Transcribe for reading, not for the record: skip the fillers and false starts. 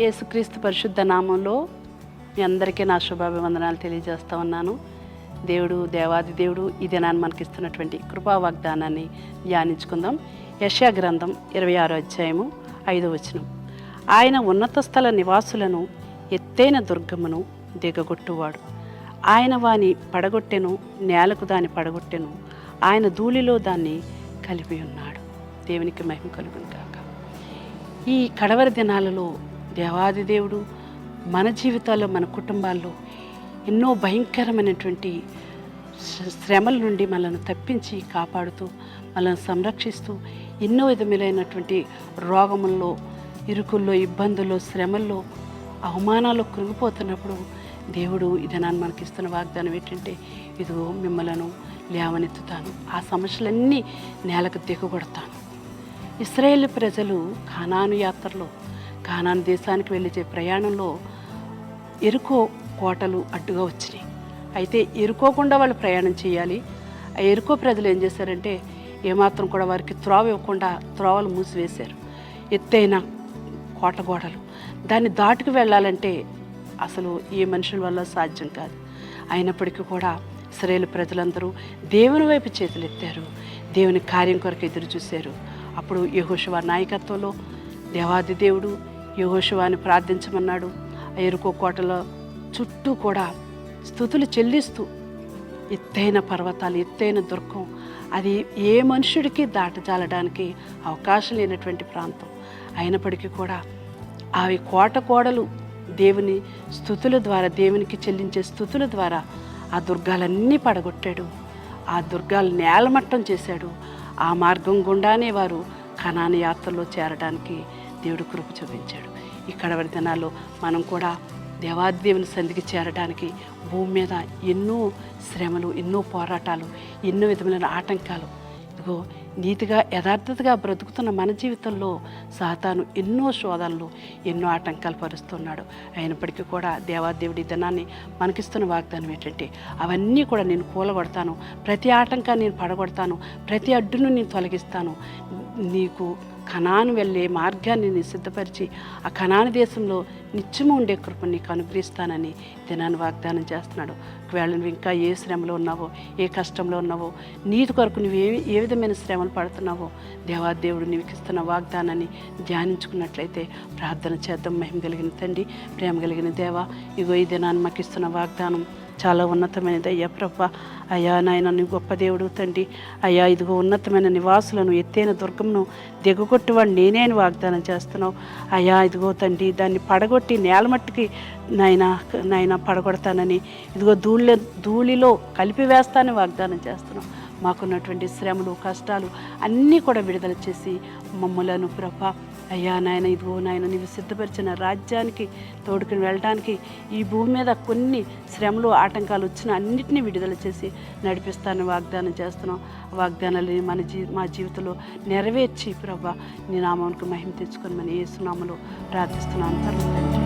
యేసుక్రీస్తు పరిశుద్ధ నామంలో మీ అందరికీ నా శుభాభివందనాలు తెలియజేస్తా ఉన్నాను. దేవాది దేవుడు ఈ దినాన్ని మనకిస్తున్నటువంటి కృపా వాగ్దానాన్ని ధ్యానించుకుందాం. యెషయా గ్రంథం 26వ అధ్యాయము 5వ వచనం. ఆయన ఉన్నత స్థల నివాసులను ఎత్తైన దుర్గమును దిగగొట్టువాడు. ఆయన వాని పడగొట్టెను, నేలకు దాన్ని పడగొట్టెను, ఆయన ధూళిలో దాన్ని కలిపి ఉన్నాడు. దేవునికి మహిమ కలుగును గాక. ఈ కడవరి దినాలలో దేవాది దేవుడు మన జీవితాల్లో, మన కుటుంబాల్లో ఎన్నో భయంకరమైనటువంటి శ్రమల నుండి మనల్ని తప్పించి కాపాడుతూ, మనల్ని సంరక్షిస్తూ, ఎన్నో విధములైనటువంటి రోగముల్లో, ఇరుకుల్లో, ఇబ్బందుల్లో, శ్రమల్లో, అవమానాల్లో కృంగిపోతున్నప్పుడు దేవుడు ఇదనాన్ని మనకిస్తున్న వాగ్దానం ఏంటంటే, ఇదిగో మిమ్మలను లేవనెత్తుతాను, ఆ సమస్యలన్నీ నేలకు దిగగొడతాను. ఇశ్రాయేలు ప్రజలు కానాను యాత్రలో, కానాను దేశానికి వెళ్ళే ప్రయాణంలో ఎరుకో కోటలు అడ్డుగా వచ్చినాయి. అయితే ఎరుకోకుండా వాళ్ళు ప్రయాణం చేయాలి. ఆ ఎరుకో ప్రజలు ఏం చేశారంటే, ఏమాత్రం కూడా వారికి త్రోవ ఇవ్వకుండా త్రోవలు మూసివేశారు. ఎత్తైన కోట గోడలు, దాన్ని దాటుకు వెళ్ళాలంటే అసలు ఏ మనుషుల వల్ల సాధ్యం కాదు. అయినప్పటికీ కూడా ఇశ్రాయేలు ప్రజలందరూ దేవుని వైపు చేతులు ఎత్తారు, దేవుని కార్యం కొరకు ఎదురు చూశారు. అప్పుడు యెహోషువ నాయకత్వంలో దేవాది దేవుడు యెహోషువని ప్రార్థించమన్నాడు. ఆ ఎరుకో కోటల చుట్టూ కూడా స్తుతులు చెల్లిస్తూ, ఎత్తైన పర్వతాలు, ఎత్తైన దుర్గం, అది ఏ మనుషుడికి దాటజాలడానికి అవకాశం లేనటువంటి ప్రాంతం. అయినప్పటికీ కూడా అవి కోటలు దేవుని స్తుతుల ద్వారా, దేవునికి చెల్లించే స్తుతుల ద్వారా ఆ దుర్గాలన్నీ పడగొట్టాడు. ఆ దుర్గాలు నేలమట్టం చేశాడు. ఆ మార్గం గుండానే వారు కనాను యాత్రలో చేరడానికి దేవుడు కృప చూపించాడు. ఈ కడవరి దినాల్లో మనం కూడా దేవాదేవుని సంధికి చేరడానికి భూమి మీద ఎన్నో శ్రమలు, ఎన్నో పోరాటాలు, ఎన్నో విధములైన ఆటంకాలు, ఇదిగో నీతిగా యథార్థతగా బ్రతుకుతున్న మన జీవితంలో సాతాను ఎన్నో శోధనలు, ఎన్నో ఆటంకాలు పరుస్తున్నాడు. అయినప్పటికీ కూడా దేవాదేవుడి దినాన్ని మనకిస్తున్న వాగ్దానం ఏంటంటే, అవన్నీ కూడా నేను కూలగొడతాను, ప్రతి ఆటంకాన్ని నేను పడగొడతాను, ప్రతి అడ్డును నేను తొలగిస్తాను, నీకు కనాను వెళ్ళే మార్గాన్ని నేను సిద్ధపరిచి ఆ కనాను దేశంలో నిత్యము ఉండే కృప నీకు అనుగ్రహిస్తానని దినాన్ని వాగ్దానం చేస్తున్నాడు. ఒకవేళ నువ్వు ఇంకా ఏ శ్రమలో ఉన్నావో, ఏ కష్టంలో ఉన్నావో, నీతి కొరకు నువ్వు ఏ విధమైన శ్రమలు పడుతున్నావో, దేవాదేవుడు నీకు ఇస్తున్న వాగ్దానాన్ని ధ్యానించుకున్నట్లయితే ప్రార్థన చేద్దాం. మహిమ కలిగిన తండ్రి, ప్రేమ కలిగిన దేవా, ఇగో ఈ దినాన్ని మాకు ఇస్తున్న వాగ్దానం చాలా ఉన్నతమైనది అయ్యా ప్రభా. అయ్యా నాయన, నీ గొప్ప దేవుడు తండ్రి. అయ్యా ఇదిగో ఉన్నతమైన నివాసులను, ఎత్తైన దుర్గమును దిగగొట్టువాడు నేనే అని వాగ్దానం చేస్తున్నావు. అయ్యా ఇదిగో తండ్రి, దాన్ని పడగొట్టి నేలమట్టుకి నాయన పడగొడతానని, ఇదిగో ధూళిలో కలిపివేస్తానని వాగ్దానం చేస్తున్నావు. మాకున్నటువంటి శ్రమలు, కష్టాలు అన్నీ కూడా విడుదల చేసి మమ్మలను ప్రభా, అయ్యా నాయన, ఇదిగో నాయన, నీవు సిద్ధపరిచిన రాజ్యానికి తోడుకుని వెళ్ళడానికి ఈ భూమి మీద కొన్ని శ్రమలు, ఆటంకాలు వచ్చిన అన్నిటినీ విడుదల చేసి నడిపిస్తానని వాగ్దానం చేస్తున్నాం. వాగ్దానాలని మా జీవితంలో నెరవేర్చి ప్రభా, నీ నామానికి మహిమ తెచ్చుకొని మన యేసు నామములో ప్రార్థిస్తున్నాను తండ్రి.